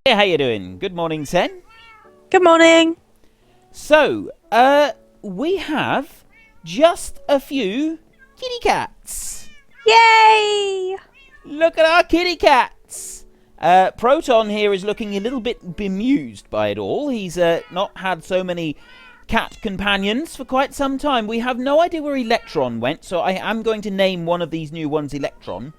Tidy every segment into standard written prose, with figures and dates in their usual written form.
Hey, how you doing? Good morning, Sen. Good morning. So, we have just a few kitty cats. Yay! Look at our kitty cats. Proton here is looking a little bit bemused by it all. He's not had so many cat companions for quite some time. We have no idea where Electron went, so I am going to name one of these new ones Electron.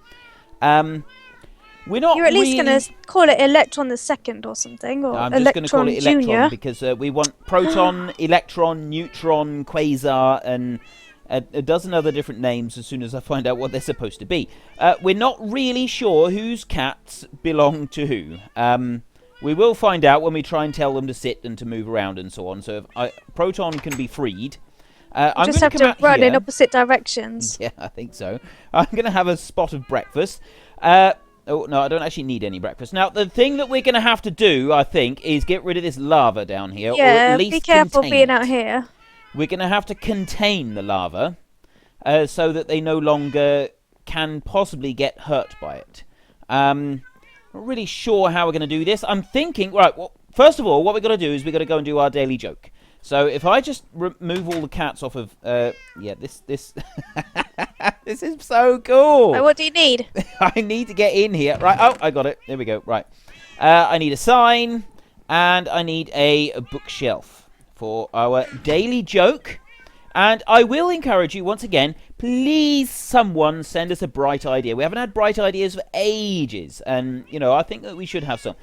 We're not You're at least really... going to call it Electron the Second or something, or I'm just going to call it Electron Electron Junior. because we want proton, electron, neutron, quasar, and a dozen other different names as soon as I find out what they're supposed to be. We're not really sure whose cats belong to who. We will find out when we try and tell them to sit and to move around and so on. So if Proton can be freed. I'm Just going have to run in here. opposite directions. Yeah, I think so. I'm going to have a spot of breakfast. Oh, no, I don't actually need any breakfast. Now, the thing that we're going to have to do, I think, is get rid of this lava down here. Or Yeah, at least be careful contain being it. out here. We're going to have to contain the lava so that they no longer can possibly get hurt by it. Not really sure how we're going to do this. I'm thinking, right, well, first of all, what we've got to do is we've got to go and do our daily joke. So if I just remove all the cats off of... yeah, this... this is so cool. Right, what do you need? I need to get in here. Right, oh, I got it. There we go. Right. I need a sign, and I need a bookshelf for our daily joke. And I will encourage you, once again, please someone send us a bright idea. We haven't had bright ideas for ages, and, you know, I think that we should have some.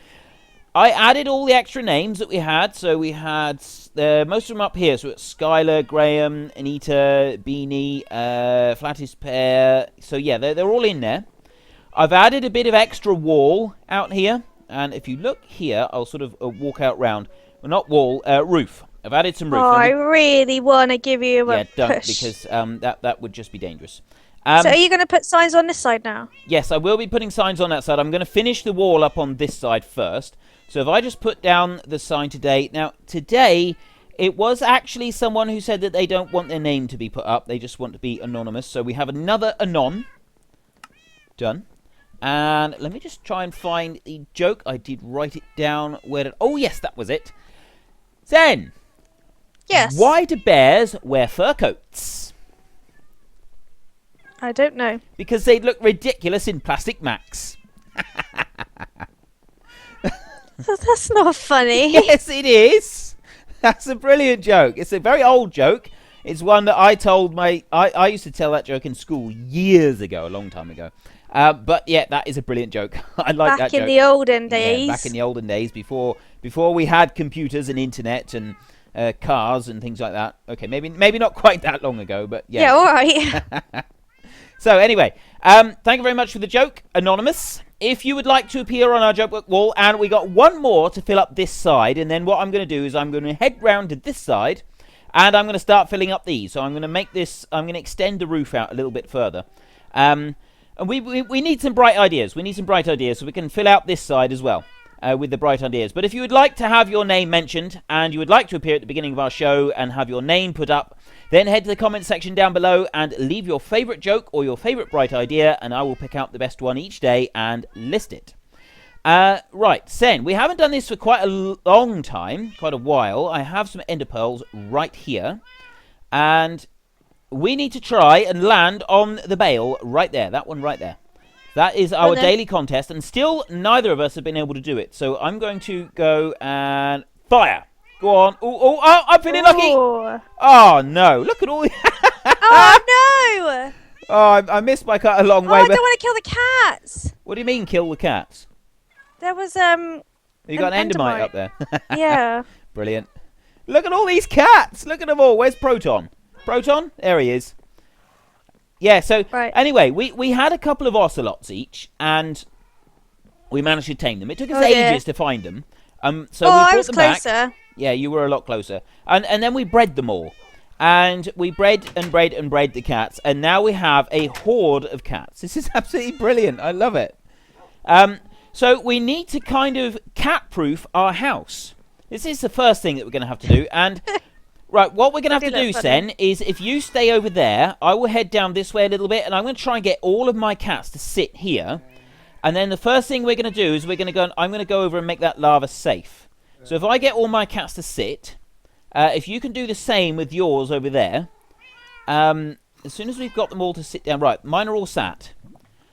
I added all the extra names that we had. So we had most of them up here. So it's Skylar, Graham, Anita, Beanie, Flattish Pear. So yeah, they're all in there. I've added a bit of extra wall out here. And if you look here, I'll sort of walk out round. Well, not wall, roof. I've added some roof. Oh, I really want to give you a don't, push. because that would just be dangerous. So are you going to put signs on this side now? Yes, I will be putting signs on that side. I'm going to finish the wall up on this side first. So if I just put down the sign today. Now, today, it was actually someone who said that they don't want their name to be put up. They just want to be anonymous. So we have another anon. Done. And let me just try and find the joke. I did write it down. Oh, yes, that was it. Zen. Yes. Why do bears wear fur coats? I don't know. Because they look ridiculous in plastic Max. That's not funny. Yes, it is. That's a brilliant joke. It's a very old joke. It's one that I told I used to tell that joke in school years ago, a long time ago. But yeah, that is a brilliant joke. I like that joke. Back in the olden days. Yeah, back in the olden days, before we had computers and internet and cars and things like that. Okay, maybe not quite that long ago, but yeah. Yeah, all right. So anyway, thank you very much for the joke, Anonymous. If you would like to appear on our joke book wall, and we got one more to fill up this side, and then what I'm going to do is I'm going to head round to this side, and I'm going to start filling up these. So I'm going to make this, I'm going to extend the roof out a little bit further. And we need some bright ideas. We need some bright ideas so we can fill out this side as well. With the bright ideas. But if you would like to have your name mentioned and you would like to appear at the beginning of our show and have your name put up, then head to the comment section down below and leave your favourite joke or your favourite bright idea, and I will pick out the best one each day and list it. Right, Sen, we haven't done this for quite a long time, quite a while. I have some ender pearls right here, and we need to try and land on the bale right there, that one right there. That is our daily contest, and still neither of us have been able to do it. So I'm going to go and fire. Go on. Oh, I'm feeling lucky. Oh, no. Look at all the... Oh, no. Oh, I missed my cut a long way. I don't want to kill the cats. What do you mean, kill the cats? There was, You got an endermite up there. Yeah. Brilliant. Look at all these cats. Look at them all. Where's Proton? Proton? There he is. Yeah, so anyway, we had a couple of ocelots each, and we managed to tame them. It took us ages to find them. So we brought them back. Closer. Yeah, you were a lot closer. And then we bred them all. And we bred and bred and bred the cats, and now we have a horde of cats. This is absolutely brilliant. I love it. So we need to kind of cat-proof our house. This is the first thing that we're going to have to do, and... Right, what we're going to have to do, Sen, is if you stay over there, I will head down this way a little bit, and I'm going to try and get all of my cats to sit here. And then the first thing we're going to do is I'm going to go over and make that lava safe. So if I get all my cats to sit, if you can do the same with yours over there, as soon as we've got them all to sit down, right? Mine are all sat.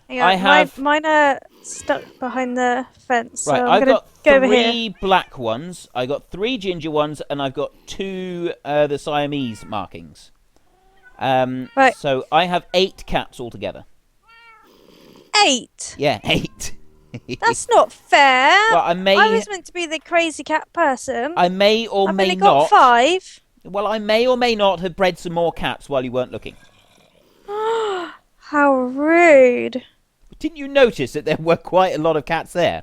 Hang on, mine are stuck behind the fence. So Right, I've got go over 3 here. black ones. I got 3 ginger ones, and I've got 2 the Siamese markings. Right. So I have 8 cats altogether. 8. Yeah, 8. That's not fair. Well, I was meant to be the crazy cat person. I may or I've may only not. got 5. Well, I may or may not have bred some more cats while you weren't looking. How rude. Didn't you notice that there were quite a lot of cats there?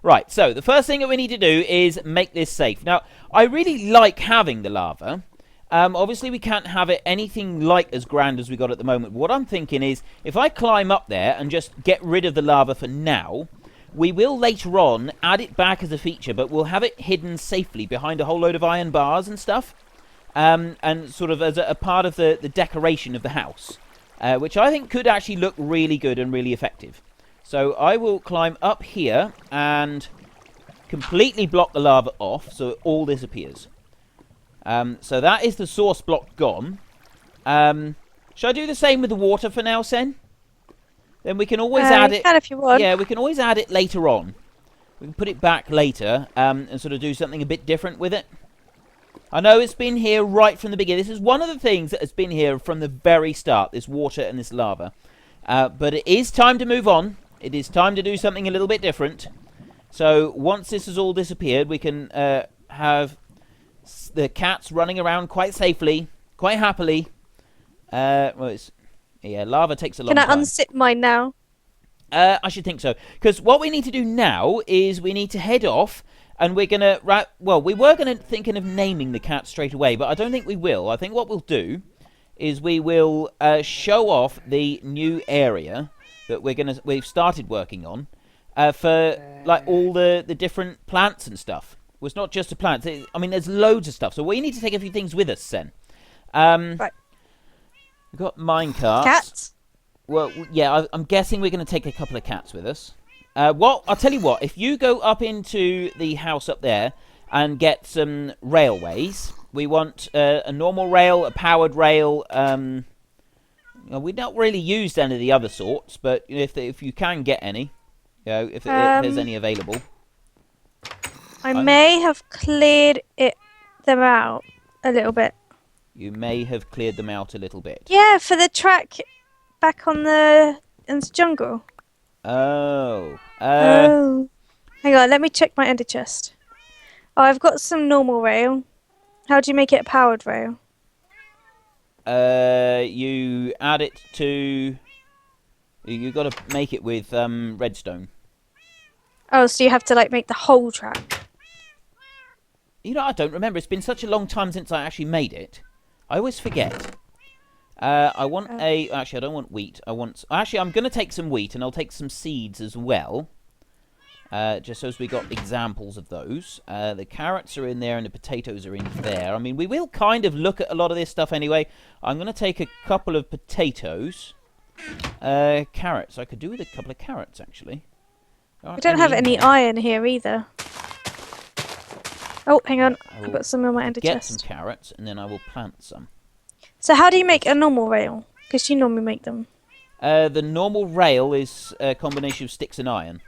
Right, so the first thing that we need to do is make this safe. Now, I really like having the lava. Obviously, we can't have it anything like as grand as we got at the moment. What I'm thinking is, if I climb up there and just get rid of the lava for now, we will later on add it back as a feature, but we'll have it hidden safely behind a whole load of iron bars and stuff. And sort of as a part of the decoration of the house. Which I think could actually look really good and really effective. So I will climb up here and completely block the lava off so it all disappears. So that is the source block gone. Should I do the same with the water for now, Sen? Then we can always add it. You can if you want. Yeah, we can always add it later on. We can put it back later and sort of do something a bit different with it. I know it's been here right from the beginning. This is one of the things that has been here from the very start, this water and this lava. But it is time to move on. It is time to do something a little bit different. So once this has all disappeared, we can have the cats running around quite safely, quite happily. Yeah, lava takes a long time. Can I unzip mine now? I should think so. Because what we need to do now is we need to head off. And we're going to... Well, we were thinking of naming the cat straight away, but I don't think we will. I think what we'll do is we will show off the new area that we've started working on for like all the different plants and stuff. Well, it's not just a plant. I mean, there's loads of stuff. So we need to take a few things with us, Sen. Right. We've got minecarts. Cats? Well, yeah, I'm guessing we're going to take a couple of cats with us. Well, I'll tell you what. If you go up into the house up there and get some railways, we want a normal rail, a powered rail. We've not really used any of the other sorts, but if you can get any, if there's any available. I may have cleared them out a little bit. You may have cleared them out a little bit. Yeah, for the track back on the jungle. Oh. Hang on, let me check my ender chest. Oh, I've got some normal rail. How do you make it a powered rail? You add it to... You've got to make it with redstone. Oh, so you have to like make the whole track. You know, I don't remember. It's been such a long time since I actually made it. I always forget. I want Actually, I don't want wheat. Actually, I'm going to take some wheat, and I'll take some seeds as well. Just so as we got examples of those. The carrots are in there, and the potatoes are in there. I mean, we will kind of look at a lot of this stuff anyway. I'm going to take a couple of potatoes. Carrots. I could do with a couple of carrots, actually. I don't have any iron here either. Oh, hang on. I've got some in my ender Get chest. some carrots, and then I will plant some. So how do you make a normal rail? Because you normally make them. The normal rail is a combination of sticks and iron.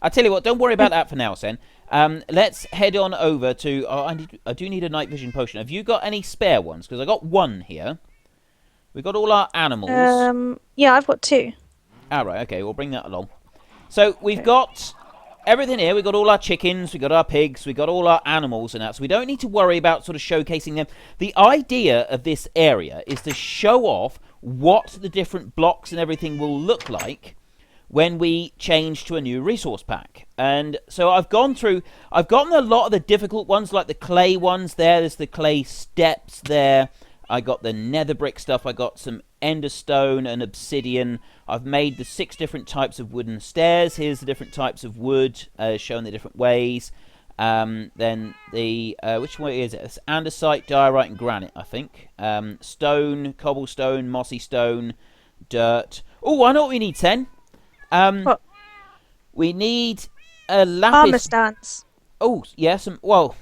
I tell you what, don't worry about that for now, Sen. Let's head on over to... Oh, I do need a night vision potion. Have you got any spare ones? Because I got one here. We've got all our animals. Yeah, I've got 2. Ah, right, okay, we'll bring that along. So we've got everything here. We've got all our chickens, we've got our pigs, we've got all our animals and that. So we don't need to worry about sort of showcasing them. The idea of this area is to show off what the different blocks and everything will look like when we change to a new resource pack. And so I've gotten a lot of the difficult ones, like the clay ones there. There's the clay steps there. I got the nether brick stuff. I got some enderstone and obsidian. I've made the 6 different types of wooden stairs. Here's the different types of wood, showing the different ways. Then the which way is it? It's andesite, diorite, and granite, I think. Stone, cobblestone, mossy stone, dirt. Oh, I know what we need, Sen. What? We need a lapis. Armor stands. Oh, yes. Well,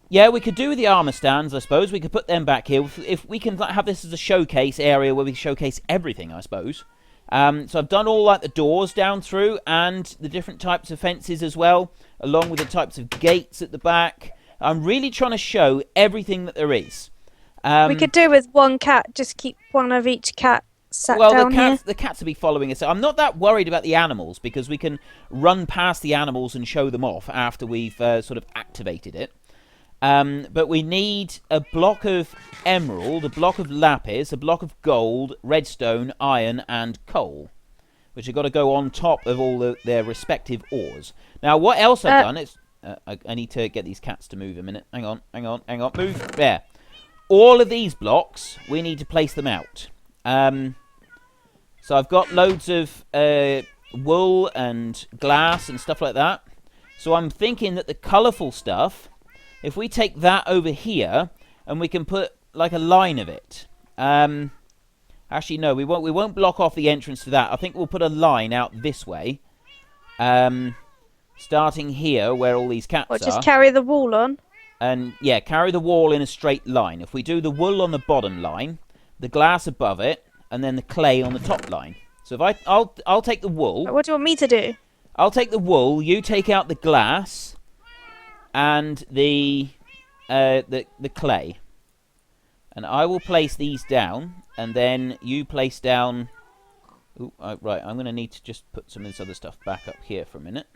yeah, we could do with the armor stands, I suppose. We could put them back here. If we can have this as a showcase area where we showcase everything, I suppose. So I've done all like the doors down through and the different types of fences as well, along with the types of gates at the back. I'm really trying to show everything that there is. We could do with one cat. Just keep one of each cat sat well, down here. the cats will be following us. I'm not that worried about the animals because we can run past the animals and show them off after we've sort of activated it. But we need a block of emerald, a block of lapis, a block of gold, redstone, iron, and coal, which have got to go on top of all their respective ores. Now, what else I've done is... I need to get these cats to move a minute. Hang on. Move. There. All of these blocks, we need to place them out. So I've got loads of wool and glass and stuff like that. So I'm thinking that the colourful stuff... If we take that over here, and we can put like a line of it. Actually, no, we won't block off the entrance to that. I think we'll put a line out this way, starting here where all these cats are. Just carry the wall on. And yeah, carry the wall in a straight line. If we do the wool on the bottom line, the glass above it, and then the clay on the top line. So if I'll take the wool. What do you want me to do? I'll take the wool. You take out the glass. And the clay, and I will place these down, and then you place down. Right, I'm going to need to just put some of this other stuff back up here for a minute,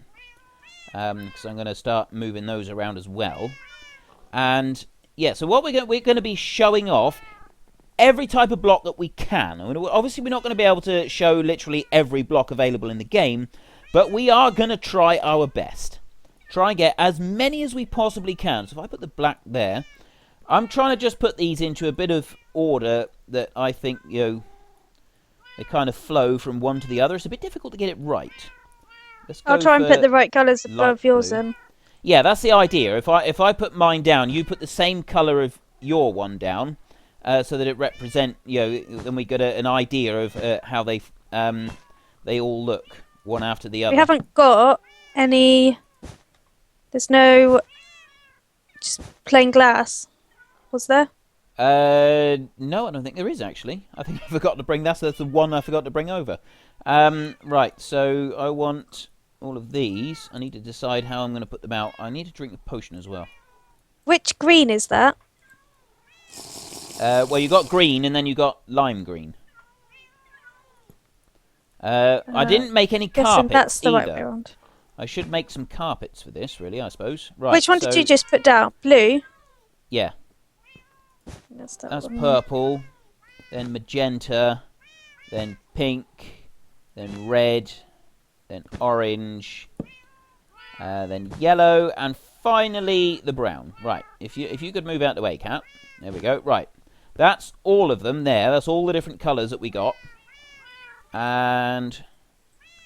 because I'm going to start moving those around as well. And yeah, so what we're going to be showing off every type of block that we can. I mean, obviously, we're not going to be able to show literally every block available in the game, but we are going to try our best. Try and get as many as we possibly can. So if I put the black there, I'm trying to just put these into a bit of order that I think, they kind of flow from one to the other. It's a bit difficult to get it right. I'll try and put the right colours above yours then. Yeah, that's the idea. If I put mine down, you put the same colour of your one down, so that it represent, then we get an idea of how they all look one after the other. We haven't got any... There's no just plain glass, was there? No, I don't think there is, actually. I think I forgot to bring that, so that's the one I forgot to bring over. Right, so I want all of these. I need to decide how I'm going to put them out. I need to drink the potion as well. Which green is that? Well, you got green, and then you got lime green. I didn't make any carpets that's the either. right way around. I should make some carpets for this, really, I suppose. Right. Which one did you just put down? Blue? Yeah. That's purple, then magenta, then pink, then red, then orange, then yellow, and finally the brown. Right. If you could move out the way, Cat. There we go. Right. That's all of them there. That's all the different colours that we got. And...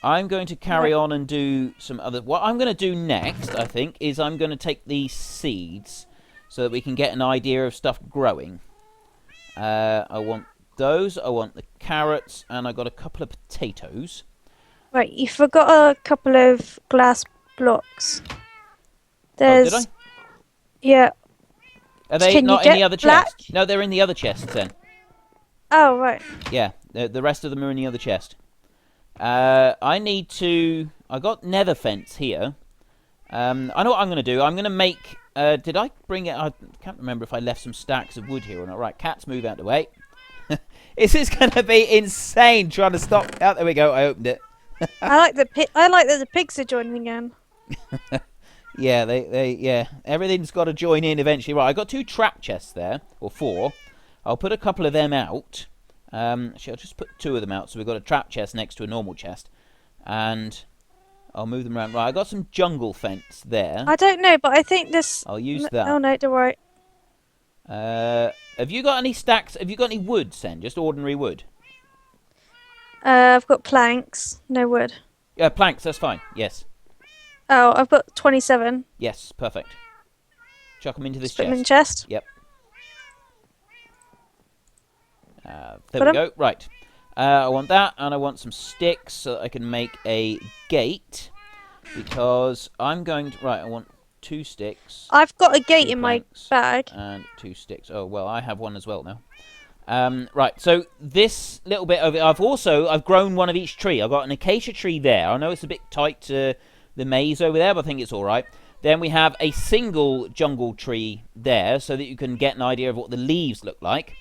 I'm going to carry on and do some other... What I'm going to do next, I think, is I'm going to take these seeds so that we can get an idea of stuff growing. I want those, I want the carrots, and I got a couple of potatoes. Right, you forgot a couple of glass blocks. There's... Oh, did I? Yeah. Are they not in the other chest? No, they're in the other chest then. Oh, right. Yeah, the rest of them are in the other chest. I need to... I got nether fence here. I know what I'm going to do. I'm going to make... did I bring it... I can't remember if I left some stacks of wood here or not. Right, cats, move out the way. This is going to be insane trying to stop... Oh, there we go. I opened it. I like that the pigs are joining again. Yeah, yeah. Everything's got to join in eventually. Right, I got 2 trap chests there, or 4. I'll put a couple of them out. Actually, I'll just put 2 of them out, so we've got a trap chest next to a normal chest, and I'll move them around. Right, I got some jungle fence there. I don't know, but I think this. I'll use that. Oh no, don't worry. Have you got any stacks? Have you got any wood, Sen? Just ordinary wood. I've got planks, no wood. Yeah, planks. That's fine. Yes. Oh, I've got 27. Yes, perfect. Chuck them into this Just put chest. them in chest. Yep. There we go. Right. I want that, and I want some sticks so that I can make a gate. Because I'm going to... Right, I want 2 sticks. I've got a gate 2 in my planks, bag. and 2 sticks. Oh, well, I have one as well now. Right, so this little bit of it... I've grown one of each tree. I've got an acacia tree there. I know it's a bit tight to the maze over there, but I think it's all right. Then we have a single jungle tree there, so that you can get an idea of what the leaves look like.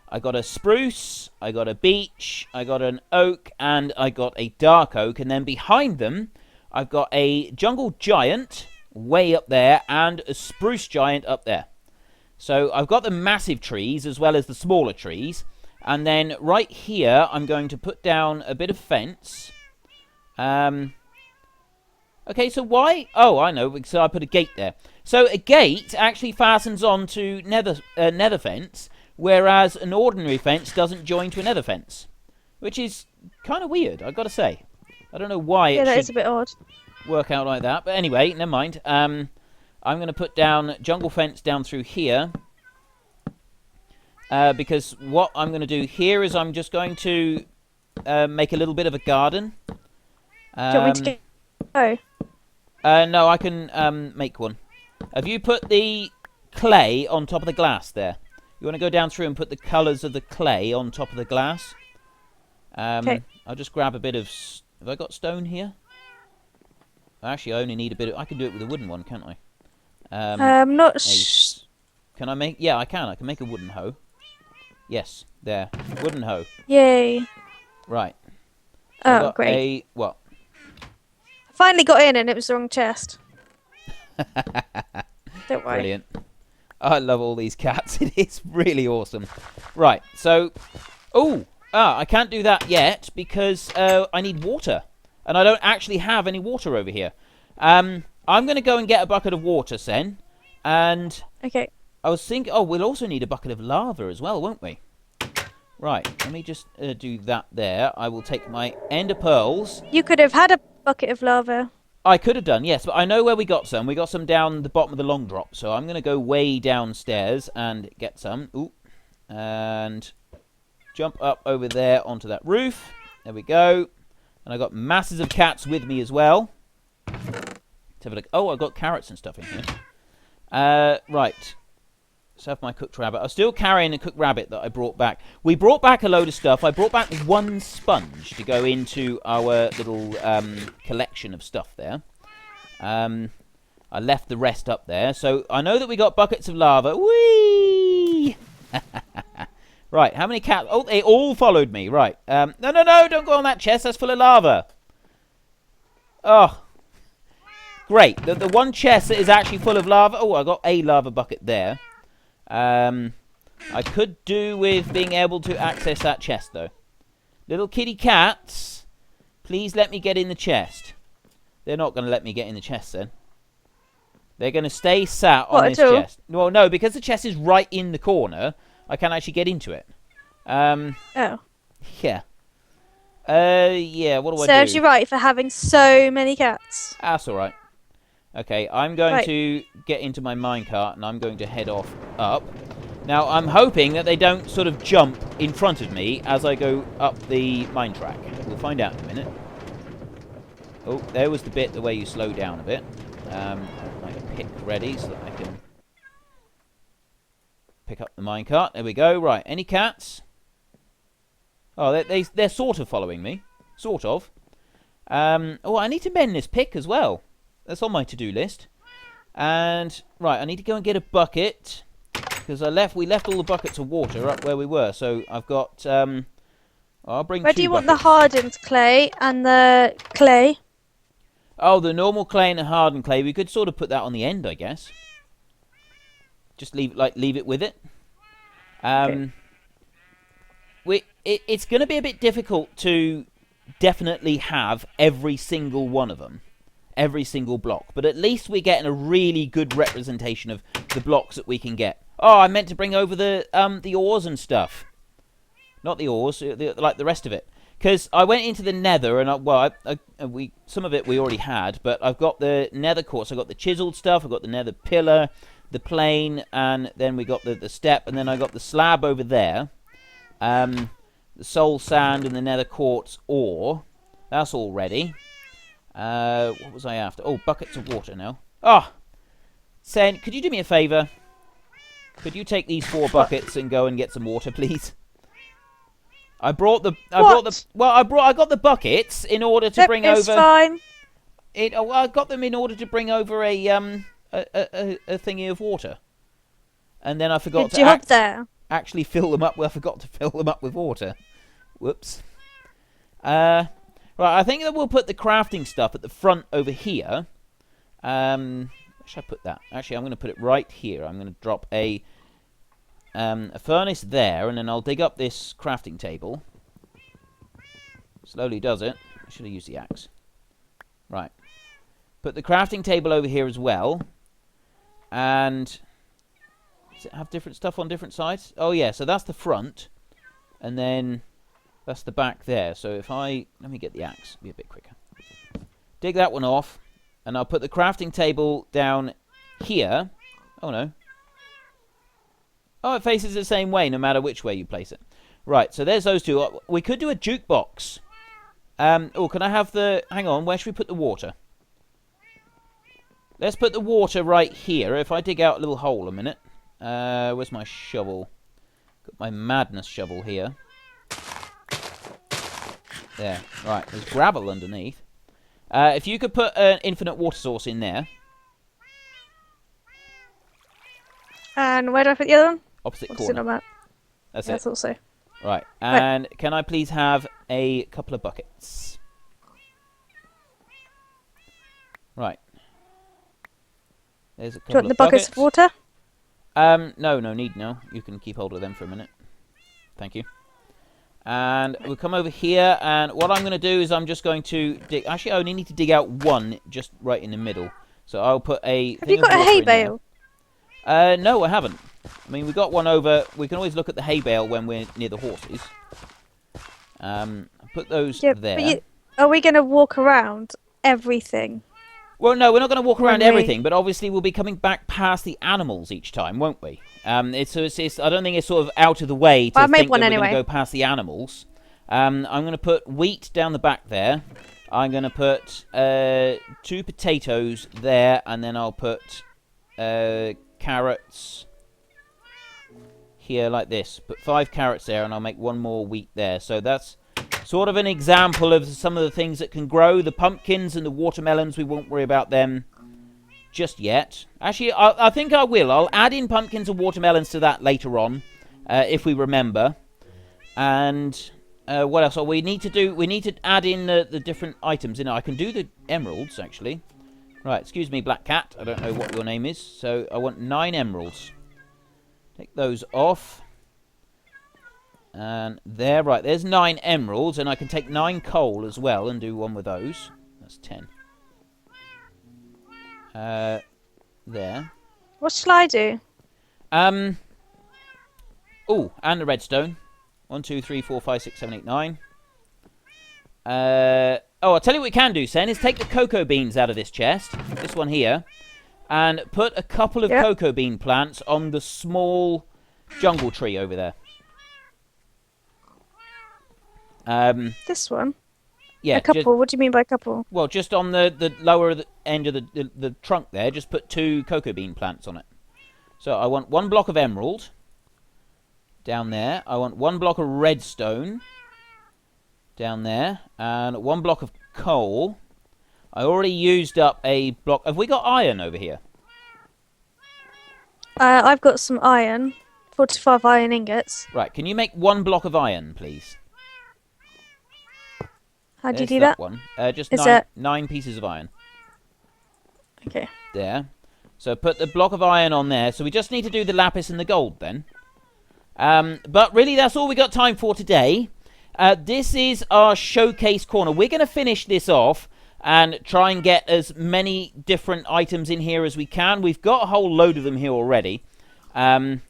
I got a spruce, I got a beech, I got an oak, and I got a dark oak. And then behind them, I've got a jungle giant way up there and a spruce giant up there. So I've got the massive trees as well as the smaller trees. And then right here, I'm going to put down a bit of fence. Okay, so why? Oh, I know, because I put a gate there. So a gate actually fastens on to nether fence, whereas an ordinary fence doesn't join to a nether fence, which is kind of weird, I've got to say. I don't know why Yeah, it that should is a bit odd. work out like that, but anyway, never mind. I'm going to put down jungle fence down through here, because what I'm going to do here is I'm just going to make a little bit of a garden. Do you want me to go? No, I can make one. Have you put the clay on top of the glass there? You want to go down through and put the colours of the clay on top of the glass? Okay. I'll just grab a bit of... Have I got stone here? Actually, I only need a bit of... I can do it with a wooden one, can't I? I'm not Can I make... Yeah, I can. I can make a wooden hoe. Yes, there. Wooden hoe. Yay. Right. Oh, great. What? I finally got in and it was the wrong chest. Don't worry. Brilliant. I love all these cats. It is really awesome. Right, so... I can't do that yet because I need water. And I don't actually have any water over here. I'm going to go and get a bucket of water, Sen. And... Okay. I was thinking... Oh, we'll also need a bucket of lava as well, won't we? Right, let me just do that there. I will take my ender pearls. You could have had a bucket of lava. I could have done, yes, but I know where we got some. We got some down the bottom of the long drop, so I'm going to go way downstairs and get some. Ooh. And jump up over there onto that roof. There we go. And I got masses of cats with me as well. Let's have a look. Oh, I got carrots and stuff in here. Right. Let's have my cooked rabbit. I'm still carrying a cooked rabbit that I brought back. We brought back a load of stuff. I brought back one sponge to go into our little collection of stuff there. I left the rest up there. So I know that we got buckets of lava. Whee! Right, how many cats? Oh, they all followed me. Right. No, don't go on that chest. That's full of lava. Oh. Great. The one chest that is actually full of lava. Oh, I got a lava bucket there. I could do with being able to access that chest, though. Little kitty cats, please let me get in the chest. They're not going to let me get in the chest, then. They're going to stay sat on this chest. Well, no, because the chest is right in the corner, I can't actually get into it. Oh. Yeah. Yeah, what do I do? Serves you right for having so many cats. That's all right. Okay, I'm going to get into my minecart and I'm going to head off up. Now, I'm hoping that they don't sort of jump in front of me as I go up the mine track. We'll find out in a minute. Oh, there was the bit where you slow down a bit. My pick ready so that I can pick up the minecart. There we go. Right, any cats? Oh, they're sort of following me. Sort of. Oh, I need to mend this pick as well. That's on my to-do list. And, right, I need to go and get a bucket. Because we left all the buckets of water up where we were. So I've got, I'll bring Where two do you want buckets. the hardened clay and the clay? Oh, the normal clay and the hardened clay. We could sort of put that on the end, I guess. Just leave it with it. Okay. It's going to be a bit difficult to definitely have every single one of them. Every single block, but at least we're getting a really good representation of the blocks that we can get. Oh, I meant to bring over the ores and stuff. Not the ores, like the rest of it. Because I went into the nether, and some of it we already had, but I've got the nether quartz, I've got the chiseled stuff, I've got the nether pillar, the plane, and then we got the step, and then I got the slab over there. the soul sand and the nether quartz ore. That's all ready. What was I after? Oh, buckets of water now. Ah! Sen, could you do me a favour? Could you take these 4 buckets and go and get some water, please? I got the buckets in order to bring over. It's fine. I got them in order to bring over a thingy of water, and then I forgot to actually fill them up. Well, I forgot to fill them up with water. Whoops. Right, I think that we'll put the crafting stuff at the front over here. Where should I put that? Actually, I'm going to put it right here. I'm going to drop a furnace there, and then I'll dig up this crafting table. Slowly does it. I should have used the axe. Right. Put the crafting table over here as well. And does it have different stuff on different sides? Oh yeah, so that's the front. And then that's the back there. So if let me get the axe, be a bit quicker. Dig that one off. And I'll put the crafting table down here. Oh no. Oh, it faces the same way no matter which way you place it. Right, so there's those 2. We could do a jukebox. Oh, can I have the... Hang on, where should we put the water? Let's put the water right here. If I dig out a little hole a minute. Where's my shovel? Got my madness shovel here. There. Right, there's gravel underneath. If you could put an infinite water source in there. And where do I put the other one? Opposite What's corner. it on that? That's Yeah, it. I thought so. Right, and can I please have a couple of buckets? Right. There's a couple Do you want of the buckets of water? No need now. You can keep hold of them for a minute. Thank you. And we'll come over here, and what I'm going to do is I'm just going to dig... Actually, I only need to dig out one just right in the middle. So I'll put a... Have you got a hay bale? No, I haven't. I mean, we got one over... We can always look at the hay bale when we're near the horses. Put those there. But are we going to walk around everything? Well, no, we're not going to walk around everything, but obviously we'll be coming back past the animals each time, won't we? I don't think it's sort of out of the way to think that we're going to go past the animals. I'm going to put wheat down the back there. I'm going to put 2 potatoes there, and then I'll put carrots here like this. Put 5 carrots there, and I'll make 1 more wheat there. So that's sort of an example of some of the things that can grow. The pumpkins and the watermelons, we won't worry about them just yet. Actually, I think I will. I'll add in pumpkins and watermelons to that later on, if we remember. And what else? We need to do. We need to add in the different items. I can do the emeralds actually. Right. Excuse me, Black Cat. I don't know what your name is. So I want 9 emeralds. Take those off. And there, right. There's 9 emeralds, and I can take 9 coal as well and do one with those. That's 10. There. What shall I do? Oh, and the redstone. 1, 2, 3, 4, 5, 6, 7, 8, 9. I'll tell you what we can do, Sen, is take the cocoa beans out of this chest, this one here, and put a couple of cocoa bean plants on the small jungle tree over there. This one? Yeah. A couple? What do you mean by a couple? Well, just on the lower end of the trunk there, just put 2 cocoa bean plants on it. So I want 1 block of emerald down there. I want 1 block of redstone down there, and 1 block of coal. I already used up a block. Have we got iron over here? I've got some iron. 45 iron ingots. Right, can you make 1 block of iron, please? How do you There's do that? One. Just Is 9 pieces of iron. Okay. There. So put the block of iron on there. So we just need to do the lapis and the gold then. But really, that's all we got time for today. This is our showcase corner. We're going to finish this off and try and get as many different items in here as we can. We've got a whole load of them here already. If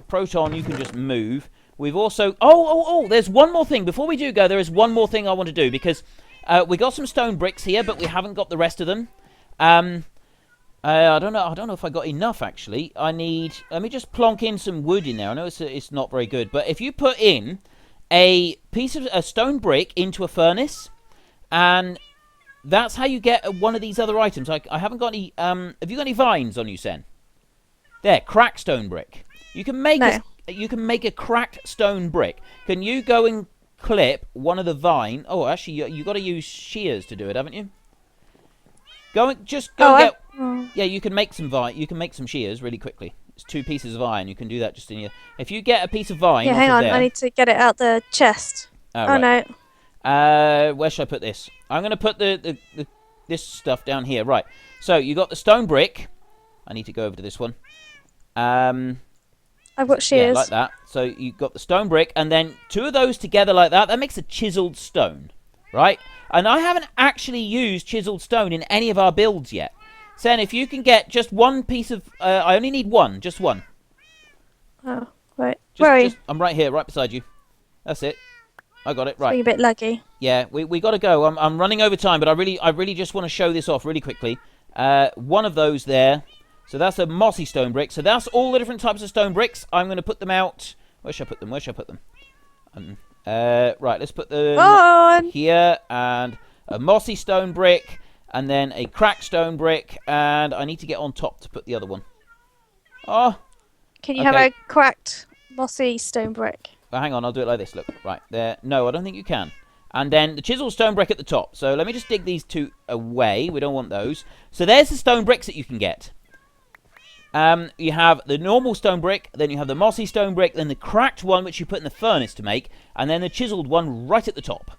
Proton, you can just move. We've also... Oh, there's one more thing. Before we do go, there is one more thing I want to do, because we got some stone bricks here, but we haven't got the rest of them. I don't know if I got enough, actually. I need... Let me just plonk in some wood in there. I know it's not very good, but if you put in a piece of a stone brick into a furnace, and that's how you get one of these other items. I haven't got any. Have you got any vines on you, Sen? There, cracked stone brick. You can make you can make a cracked stone brick. Can you go and clip one of the vine? Oh, actually, you got to use shears to do it, haven't you? Just go get. Yeah, you can make some vine. You can make some shears really quickly. It's 2 pieces of iron. You can do that just in here. If you get a piece of vine. Yeah, hang on. I need to get it out the chest. Oh, right. No. Where should I put this? I'm going to put this stuff down here. Right. So you got the stone brick. I need to go over to this one. I've got shears. Yeah, like that. So you got the stone brick, and then 2 of those together like that. That makes a chiseled stone, right? And I haven't actually used chiseled stone in any of our builds yet. Sen, if you can get just 1 piece of... I only need 1, just 1. Oh, right. Where are you? I'm right here, right beside you. That's it. I got it, right. Being a bit laggy. Yeah, we got to go. I'm running over time, but I really just want to show this off really quickly. 1 of those there. So that's a mossy stone brick. So that's all the different types of stone bricks. I'm going to put them out. Where should I put them? Right, let's put them here. And a mossy stone brick. And then a cracked stone brick. And I need to get on top to put the other one. Oh. Can you have a cracked, mossy stone brick? Oh, hang on, I'll do it like this. Look, right there. No, I don't think you can. And then the chiseled stone brick at the top. So let me just dig these 2 away. We don't want those. So there's the stone bricks that you can get. You have the normal stone brick, then you have the mossy stone brick, then the cracked one, which you put in the furnace to make, and then the chiseled one right at the top.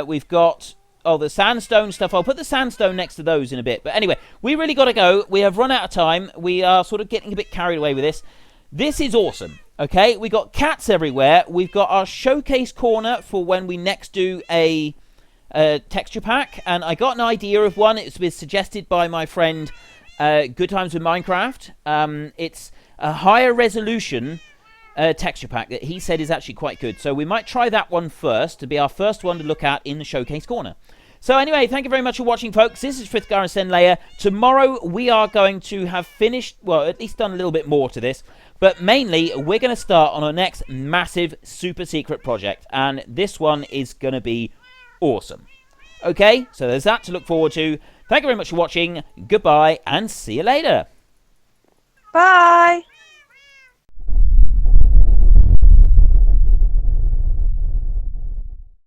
We've got, the sandstone stuff. I'll put the sandstone next to those in a bit. But anyway, we really got to go. We have run out of time. We are sort of getting a bit carried away with this. This is awesome. Okay, we got cats everywhere. We've got our showcase corner for when we next do a texture pack, and I got an idea of one. It was suggested by my friend Good Times with Minecraft. It's a higher resolution texture pack that he said is actually quite good. So we might try that one first to be our first one to look at in the showcase corner. So anyway, thank you very much for watching, folks. This is Frithgar and Senleia. Tomorrow we are going to have finished, well, at least done a little bit more to this. But mainly, we're going to start on our next massive super secret project. And this one is going to be awesome. Okay, so there's that to look forward to. Thank you very much for watching. Goodbye, and see you later. Bye.